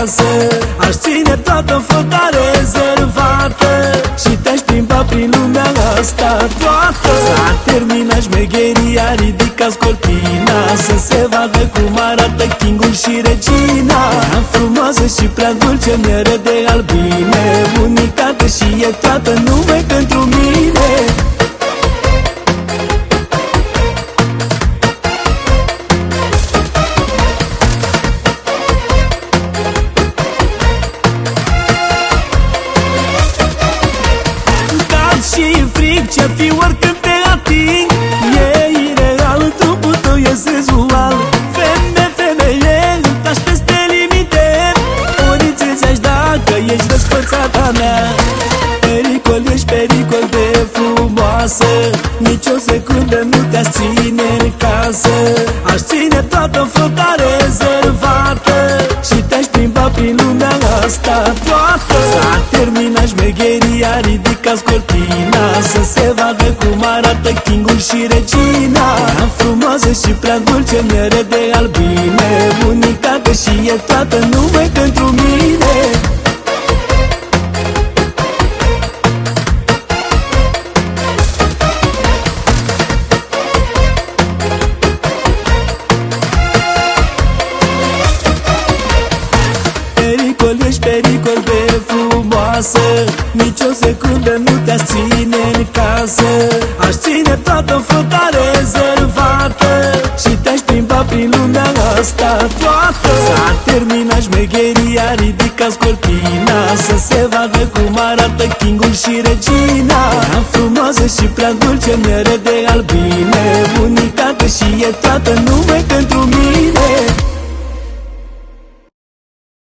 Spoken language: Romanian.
casă. Aș ține toată flota rezervată și te-aș plimba prin lumea asta toată. S-a terminat șmecheria, ridicați cortina să se vadă cum arată Kingul și Regina. Frumoasă și prea dulce, miere de albine, unitate și e toată numai pentru mine. Și fric, ce fi oricând te ating, e ireal, trupul tău e senzual. Femeie, aș peste limite, orice ți-aș da, că ești răsfățata mea. Pericol, ești pericol de frumoasă, nici o secundă nu te-aș ține în casă. Aș ține toată flota rezervată și te-aș plimba prin lumea asta toată. S-a terminat șmecheria, ridicați cortina să se vadă cum arată Kingul și Regina. Frumoasă și prea dulce, miere de albine, unitate și e toată numai pentru mine. Pericol, ești pericol de frumoasă, nici o secundă nu te-aș ține în casă. Aș ține toată flota rezervată și te-aș plimba prin lumea asta toată. S-a terminat șmecheria, ridicați cortina să se vadă cum arată Kingul și Regina. Frumoasă și prea dulce, miere de albine, unitate și e toată numai pentru mine.